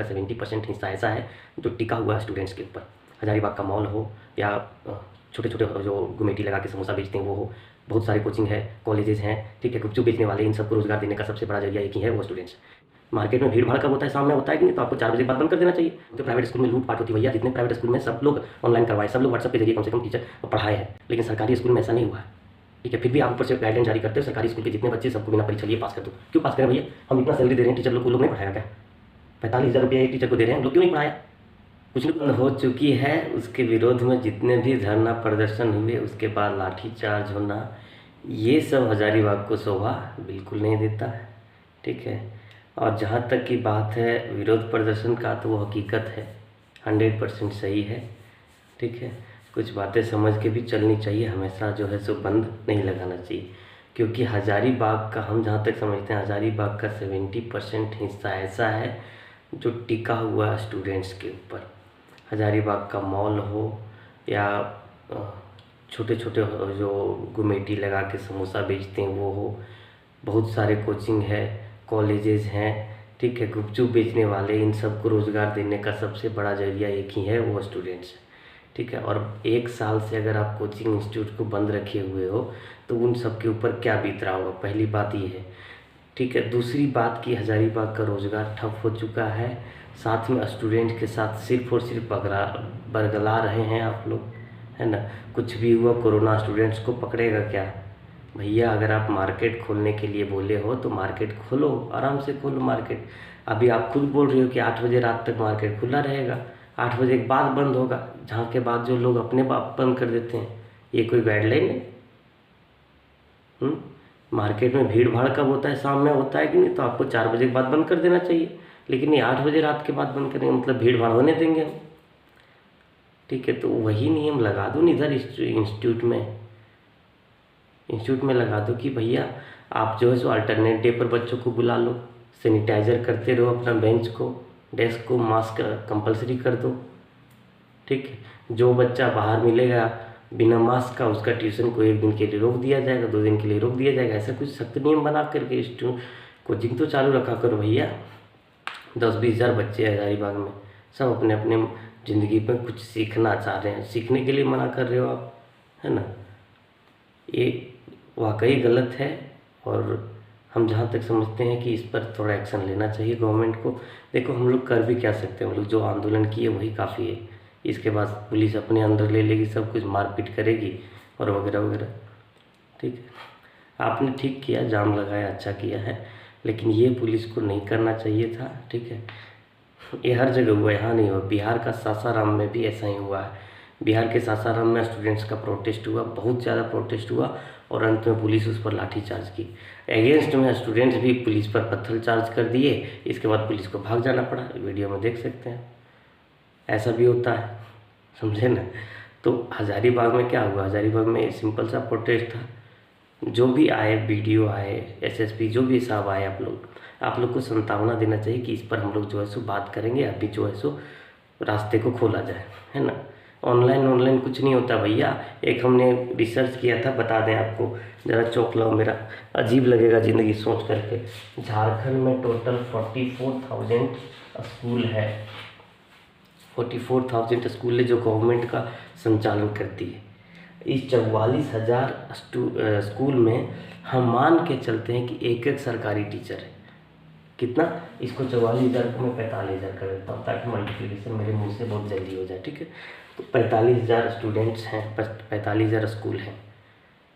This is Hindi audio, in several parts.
का 70% हिस्सा ऐसा है जो टिका हुआ है स्टूडेंट्स के ऊपर। हजारीबाग का मॉल हो या छोटे छोटे जो गुमेटी लगा के समोसा बेचते हैं वो हो, बहुत सारे कोचिंग है, कॉलेजेस हैं, ठीक है, गुपचुप बेचने वाले, इन सबको रोजगार देने का सबसे बड़ा जरिया एक ही है, वो स्टूडेंट्स। मार्केट में भीड़ भाड़ कब होता है, शाम में होता है कि नहीं, तो आपको 4 बजे बाद बंद कर देना चाहिए। तो प्राइवेट स्कूल में लूट पाट होती है भैया, जितने प्राइवेट स्कूल में सब लोग ऑनलाइन करवाए, सब लोग व्हाट्सएप के जरिए कम से कम टीचर पढ़ाए हैं, लेकिन सरकारी स्कूल में ऐसा नहीं हुआ है, ठीक है। फिर भी आप ऊपर से गाइडेंस जारी करते हो सरकारी स्कूल के जितने बच्चे सबको बिना परीक्षा लिए पास कर दो। क्यों पास करें भैया, हम इतना सैलरी दे रहे हैं टीचर लोग को, लोग नहीं पढ़ाया क्या? 45,000 रुपये एक टीचर को दे रहे हैं, लोग क्यों नहीं पढ़ाया? कुछ नहीं हो चुकी है, उसके विरोध में जितने भी धरना प्रदर्शन हुए, उसके बाद लाठीचार्ज होना, ये सब हजारीबाग को शोभा बिल्कुल नहीं देता है, ठीक है। और जहाँ तक की बात है विरोध प्रदर्शन का, तो वो हकीकत है, 100% सही है, ठीक है। कुछ बातें समझ के भी चलनी चाहिए, हमेशा जो है सो बंद नहीं लगाना चाहिए, क्योंकि हजारीबाग का, हम जहाँ तक समझते हैं, हजारीबाग का 70% हिस्सा ऐसा है जो टिका हुआ स्टूडेंट्स के ऊपर। हजारीबाग का मॉल हो या छोटे छोटे जो गुमेटी लगा के समोसा बेचते हैं वो हो, बहुत सारे कोचिंग है, कॉलेजेस हैं, ठीक है, गुपचुप बेचने वाले, इन सबको रोज़गार देने का सबसे बड़ा जरिया एक ही है, वो स्टूडेंट्स, ठीक है। और 1 साल से अगर आप कोचिंग इंस्टीट्यूट को बंद रखे हुए हो तो उन सब के ऊपर क्या बीत रहा होगा, पहली बात ये है, ठीक है। दूसरी बात कि हजारीबाग का रोज़गार ठप हो चुका है, साथ में स्टूडेंट के साथ सिर्फ और सिर्फ बरगला रहे हैं आप लोग, है ना। कुछ भी हुआ कोरोना स्टूडेंट्स को पकड़ेगा क्या भैया? अगर आप मार्केट खोलने के लिए बोले हो तो मार्केट खोलो, आराम से खोलो मार्केट। अभी आप खुद बोल रहे हो कि 8 बजे रात तक मार्केट खुला रहेगा, 8 बजे के बाद बंद होगा, जहाँ के बाद जो लोग अपने बाप बंद कर देते हैं, ये कोई गाइडलाइन है? मार्केट में भीड़ भाड़ कब होता है, शाम में होता है कि नहीं, तो आपको 4 बजे के बाद बंद कर देना चाहिए, लेकिन ये 8 बजे रात के बाद बंद करेंगे मतलब भीड़ भाड़ होने देंगे हम, ठीक है। तो वही नियम लगा दो इधर इंस्टीट्यूट में लगा दो कि भैया आप जो है सो अल्टरनेट डे पर बच्चों को बुला लो, सैनिटाइज़र करते रहो अपना बेंच को, डेस्क को, मास्क कंपलसरी कर दो, ठीक है। जो बच्चा बाहर मिलेगा बिना मास्क का, उसका ट्यूशन को 1 दिन के लिए रोक दिया जाएगा, 2 दिन के लिए रोक दिया जाएगा, ऐसा कुछ सख्त नियम बना करके कोचिंग तो चालू रखा करो भैया। 10-20 हज़ार बच्चे हैं हजारीबाग में, सब अपने अपने ज़िंदगी में कुछ सीखना चाह रहे हैं, सीखने के लिए मना कर रहे हो आप, है ना। ये वाकई गलत है, और हम जहाँ तक समझते हैं कि इस पर थोड़ा एक्शन लेना चाहिए गवर्नमेंट को। देखो हम लोग कर भी क्या सकते हैं, हम लोग जो आंदोलन किए वही काफ़ी है, इसके बाद पुलिस अपने अंदर ले लेगी, सब कुछ मारपीट करेगी और वगैरह वगैरह, ठीक है। आपने ठीक किया, जाम लगाया, अच्छा किया है, लेकिन ये पुलिस को नहीं करना चाहिए था, ठीक है। ये हर जगह हुआ, यहाँ नहीं हुआ, बिहार का सासाराम में भी ऐसा ही हुआ है। बिहार के सासाराम में स्टूडेंट्स का प्रोटेस्ट हुआ, बहुत ज़्यादा प्रोटेस्ट हुआ, और अंत में पुलिस उस पर लाठीचार्ज की। अगेंस्ट में स्टूडेंट्स भी पुलिस पर पत्थर चार्ज कर दिए, इसके बाद पुलिस को भाग जाना पड़ा, वीडियो में देख सकते हैं। ऐसा भी होता है, समझे ना। तो हजारीबाग में क्या हुआ, हजारीबाग में सिंपल सा प्रोटेस्ट था, जो भी आए, वीडियो आए, एसएसपी जो भी साहब आए, आप लोग को संतावना देना चाहिए कि इस पर हम लोग जो है सो बात करेंगे, अभी जो है सो रास्ते को खोला जाए, है ना। ऑनलाइन कुछ नहीं होता भैया। एक हमने रिसर्च किया था, बता दें आपको, ज़रा चौंक लो, मेरा अजीब लगेगा ज़िंदगी सोच करके। झारखंड में टोटल 44,000 स्कूल है, 44,000 स्कूल है जो गवर्नमेंट का संचालन करती है। इस 44,000 स्कूल में हम मान के चलते हैं कि एक सरकारी टीचर है। कितना? इसको 44,000 को मैं 45,000 कर देता हूँ, ताकि मल्टीप्लिकेशन मेरे मुंह से बहुत जल्दी हो जाए, ठीक है। तो 45,000 स्टूडेंट्स हैं, 45,000 स्कूल हैं,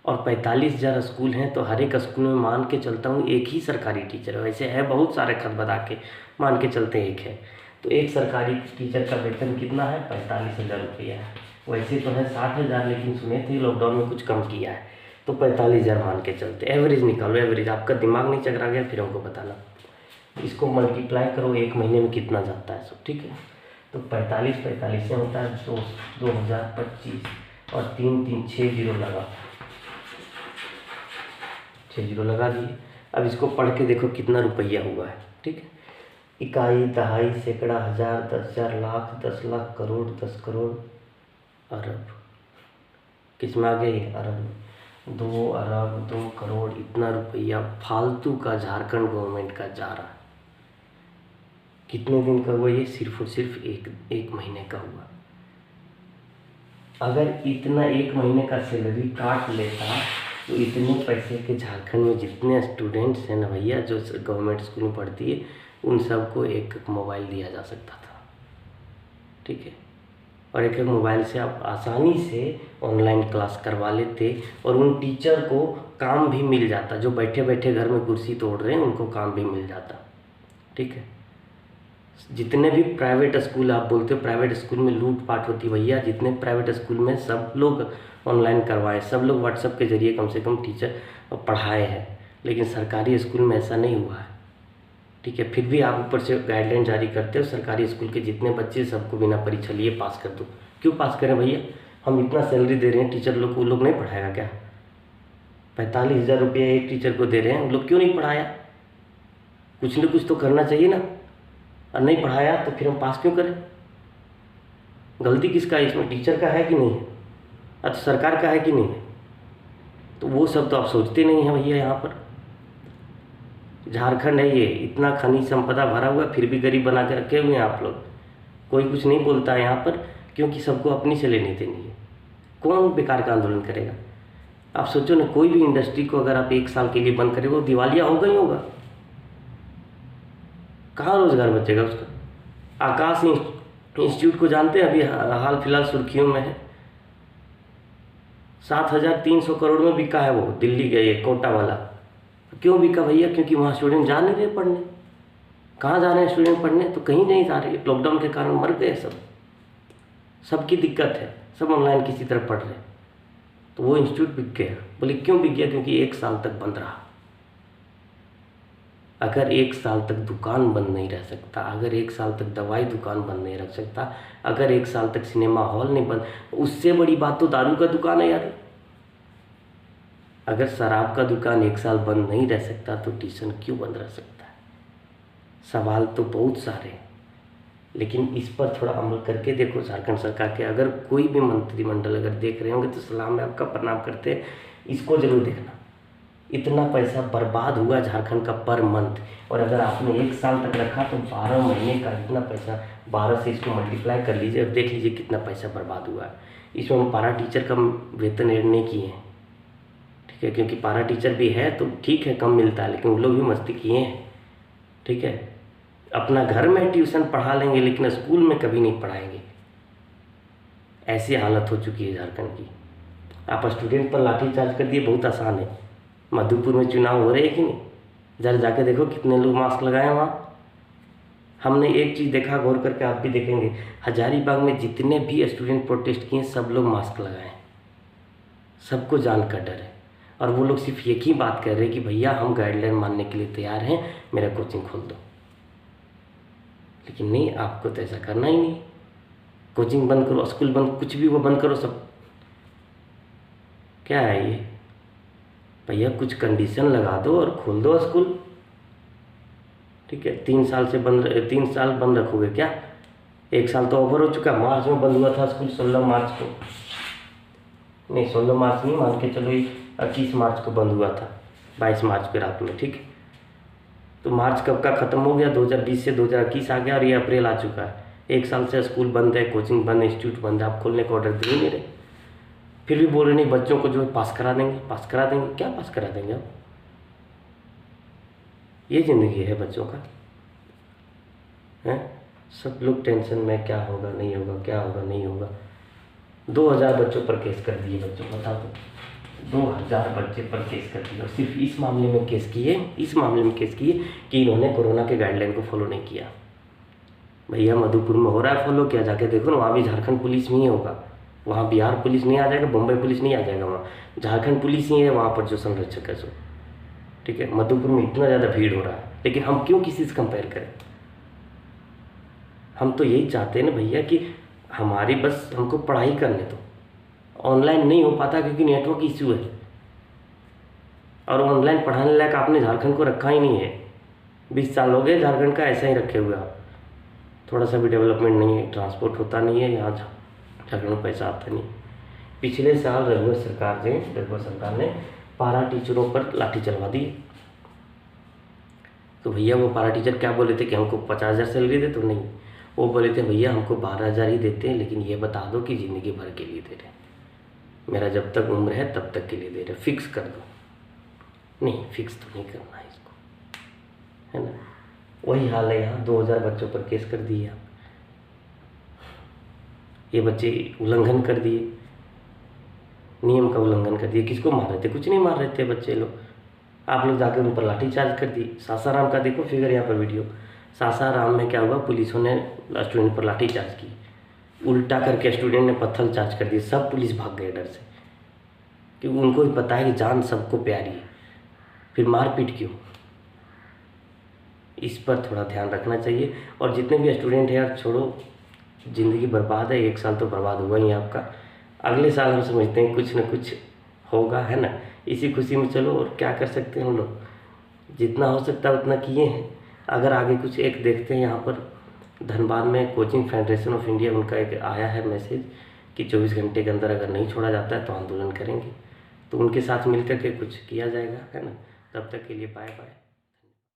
और 45,000 स्कूल हैं तो हर एक स्कूल में मान के चलता हूँ एक ही सरकारी टीचर है। वैसे है बहुत सारे खत बता के, मान के चलते एक है, तो एक सरकारी टीचर का वेतन कितना है? 45,000 रुपया है। वैसे तो है 60,000, लेकिन सुने थे लॉकडाउन में कुछ कम किया है, तो 45,000 मान के चलते। एवरेज निकालो, एवरेज। आपका दिमाग नहीं चकरा गया फिर हमको बताना, इसको मल्टीप्लाई करो, 1 महीने में कितना जाता है सब, ठीक है। तो 45 से होता है 2025, और 3 6 जीरो लगा, 6 जीरो लगा दिए। अब इसको पढ़ के देखो कितना रुपया हुआ है, ठीक है। इकाई, दहाई, सैकड़ा, हज़ार, 10,000, लाख, 10 लाख, करोड़, 10 करोड़, अरब। किस में आ गया ये? अरब में। 2 अरब, 2 करोड़, इतना रुपया फालतू का झारखंड गवर्नमेंट का जा रहा है। कितने दिन का हुआ ये? सिर्फ और सिर्फ एक महीने का हुआ। अगर इतना 1 महीने का सैलरी काट लेता तो इतने पैसे के झारखंड में जितने स्टूडेंट्स हैं ना भैया, जो गवर्नमेंट स्कूल में पढ़ती है, उन सबको एक मोबाइल दिया जा सकता था। ठीक है, और एक मोबाइल से आप आसानी से ऑनलाइन क्लास करवा लेते और उन टीचर को काम भी मिल जाता, जो बैठे बैठे घर में कुर्सी तोड़ रहे हैं उनको काम भी मिल जाता। ठीक है, जितने भी प्राइवेट स्कूल आप बोलते हो प्राइवेट स्कूल में लूट पाट होती भैया, जितने प्राइवेट स्कूल में सब लोग ऑनलाइन करवाए, सब लोग व्हाट्सएप के जरिए कम से कम टीचर पढ़ाए हैं, लेकिन सरकारी स्कूल में ऐसा नहीं हुआ है। ठीक है, फिर भी आप ऊपर से गाइडलाइन जारी करते हो सरकारी स्कूल के जितने बच्चे सबको बिना परीक्षा लिए पास कर दो। क्यों पास करें भैया? हम इतना सैलरी दे रहे हैं टीचर लोग को, वो लोग नहीं पढ़ाएगा क्या? 45,000 रुपये एक टीचर को दे रहे हैं, वो लोग क्यों नहीं पढ़ाया? कुछ न कुछ तो करना चाहिए ना, और नहीं पढ़ाया तो फिर हम पास क्यों करें? गलती किसका है इसमें? टीचर का है कि नहीं है? अच्छा, सरकार का है कि नहीं है? तो वो सब तो आप सोचते नहीं हैं भैया। यहाँ पर झारखंड है, ये इतना खनिज संपदा भरा हुआ फिर भी गरीब बना के रखे हुए हैं आप लोग। कोई कुछ नहीं बोलता है यहाँ पर, क्योंकि सबको अपनी से लेनी देनी है। कौन बेकार का आंदोलन करेगा? आप सोचो ना, कोई भी इंडस्ट्री को अगर आप 1 साल के लिए बंद करेंगे वो दिवालिया होगा ही होगा। कहाँ रोजगार बचेगा उसका? आकाश इंस्टीट्यूट को जानते हैं? अभी हाल फिलहाल सुर्खियों में है, 7,300 करोड़ में बिका है वो, दिल्ली गए कोटा वाला। क्यों बिका भैया? क्योंकि वहाँ स्टूडेंट जा नहीं रहे पढ़ने। कहाँ जा रहे हैं स्टूडेंट पढ़ने? तो कहीं नहीं जा रहे, लॉकडाउन के कारण मर गए सब। सबकी दिक्कत है, सब ऑनलाइन किसी तरह पढ़ रहे, तो वो इंस्टीट्यूट बिक गया। बोले क्यों बिक गया? क्योंकि 1 साल तक बंद रहा। अगर 1 साल तक दुकान बंद नहीं रह सकता, अगर 1 साल तक दवाई दुकान बंद नहीं रख सकता, अगर 1 साल तक सिनेमा हॉल नहीं बंद, उससे बड़ी बात तो दारू का दुकान है यार। अगर शराब का दुकान 1 साल बंद नहीं रह सकता तो ट्यूशन क्यों बंद रह सकता है? सवाल तो बहुत सारे हैं, लेकिन इस पर थोड़ा अमल करके देखो झारखंड सरकार के। अगर कोई भी मंत्रिमंडल अगर देख रहे होंगे तो सलाम है आपका, प्रणाम करते हैं, इसको जरूर देखना। इतना पैसा बर्बाद हुआ झारखंड का पर मंथ, और अगर आपने 1 साल तक रखा तो 12 महीने का इतना पैसा, 12 से इसको मल्टीप्लाई कर लीजिए और देख लीजिए कितना पैसा बर्बाद हुआ है। इसमें हम पारा टीचर का वेतन ऐड नहीं किए हैं, ठीक है, क्योंकि पारा टीचर भी है तो ठीक है कम मिलता है, लेकिन वो लोग भी मस्ती किए हैं। ठीक है, अपना घर में ट्यूशन पढ़ा लेंगे लेकिन स्कूल में कभी नहीं पढ़ाएंगे। ऐसी हालत हो चुकी है झारखंड की। आप स्टूडेंट पर लाठीचार्ज कर दिए, बहुत आसान है। मधुपुर में चुनाव हो रहे हैं कि नहीं? जरा जाके देखो कितने लोग मास्क लगाए हैं वहाँ। हमने एक चीज़ देखा, गौर करके आप भी देखेंगे, हजारीबाग में जितने भी स्टूडेंट प्रोटेस्ट किए सब लोग मास्क लगाए, सबको जान का डर है। और वो लोग सिर्फ एक ही बात कर रहे हैं कि भैया हम गाइडलाइन मानने के लिए तैयार हैं, मेरा कोचिंग खोल दो। लेकिन नहीं, आपको तो ऐसा करना ही नहीं। कोचिंग बंद करो, स्कूल बंद, कुछ भी वो बंद करो सब। क्या है ये भैया? कुछ कंडीशन लगा दो और खोल दो स्कूल। ठीक है, 3 साल से बंद, 3 साल बंद रखोगे क्या? 1 साल तो ओवर हो चुका। मार्च में बंद हुआ था स्कूल, 16 मार्च को, नहीं 16 मार्च नहीं, मान के चलो 21 मार्च को बंद हुआ था, 22 मार्च के रात में। ठीक है, तो मार्च कब का ख़त्म हो गया? 2020 से 2021 आ गया और ये अप्रैल आ चुका है। 1 साल से स्कूल बंद है, कोचिंग बंद है, इंस्टीट्यूट बंद है, आप खोलने का ऑर्डर दे ही नहीं रहे। फिर भी बोल रहे नहीं, बच्चों को जो है पास करा देंगे, पास करा देंगे। क्या पास करा देंगे आप? ये ज़िंदगी है बच्चों का? हैं, सब लोग टेंशन में, क्या होगा नहीं होगा, क्या होगा नहीं होगा। 2000 बच्चों पर केस कर दिए, बच्चों को बता दो, 2000 बच्चे पर केस कर दिए। और सिर्फ इस मामले में केस किए, इस मामले में केस किए कि इन्होंने कोरोना के गाइडलाइन को फॉलो नहीं किया। भैया मधुपुर में हो रहा है फॉलो, क्या जाके देखो ना, वहाँ भी झारखंड पुलिस नहीं होगा, वहाँ बिहार पुलिस नहीं आ जाएगा, बम्बई पुलिस नहीं आ जाएगा, वहाँ झारखंड पुलिस ही है वहाँ पर जो संरक्षक है सो। ठीक है, मधुपुर में इतना ज़्यादा भीड़ हो रहा है, लेकिन हम क्यों किसी से कंपेयर करें? हम तो यही चाहते हैं ना भैया कि हमारी बस हमको पढ़ाई करने दो। ऑनलाइन नहीं हो पाता क्योंकि नेटवर्क इश्यू है, और ऑनलाइन पढ़ाने लायक आपने झारखंड को रखा ही नहीं है। 20 साल हो गए झारखंड का ऐसा ही रखे हुए आप, थोड़ा सा भी डेवलपमेंट नहीं है, ट्रांसपोर्ट होता नहीं है, यहाँ झारखंड में पैसा आता नहीं। पिछले साल रघुवर सरकार ने पारा टीचरों पर लाठी चलवा दी। तो भैया वो पारा टीचर क्या बोले थे कि हमको 50,000 सैलरी दे, तो नहीं, वो बोले थे भैया हमको 12,000 ही देते हैं, लेकिन ये बता दो कि ज़िंदगी भर के लिए दे रहे, मेरा जब तक उम्र है तब तक के लिए दे रहे, फिक्स कर दो। नहीं, फिक्स तो नहीं करना है इसको, है ना। वही हाल है यहाँ, 2,000 बच्चों पर केस कर दिए आप। ये बच्चे उल्लंघन कर दिए, नियम का उल्लंघन कर दिए। किसको मार रहे थे? कुछ नहीं मार रहे थे बच्चे लोग, आप लोग जाकर उन पर लाठीचार्ज कर दिए। सासाराम का देखो फिगर यहाँ पर वीडियो, सासाराम में क्या हुआ, पुलिसों ने स्टूडेंट पर लाठीचार्ज की, उल्टा करके स्टूडेंट ने पत्थर चार्ज कर दिए, सब पुलिस भाग गए डर से, क्योंकि उनको भी पता है कि जान सबको प्यारी है, फिर मारपीट क्यों। इस पर थोड़ा ध्यान रखना चाहिए। और जितने भी स्टूडेंट हैं यार, छोड़ो, ज़िंदगी बर्बाद है, 1 साल तो बर्बाद हुआ ही आपका, अगले साल हम समझते हैं कुछ न कुछ होगा, है ना। इसी खुशी में चलो, और क्या कर सकते हैं हम लोग, जितना हो सकता है उतना किए हैं। अगर आगे कुछ एक देखते हैं यहाँ पर धनबाद में कोचिंग फेडरेशन ऑफ इंडिया, उनका एक आया है मैसेज कि 24 घंटे के अंदर अगर नहीं छोड़ा जाता है तो आंदोलन करेंगे, तो उनके साथ मिलकर के कुछ किया जाएगा, है ना। तब तक के लिए बाय बाय।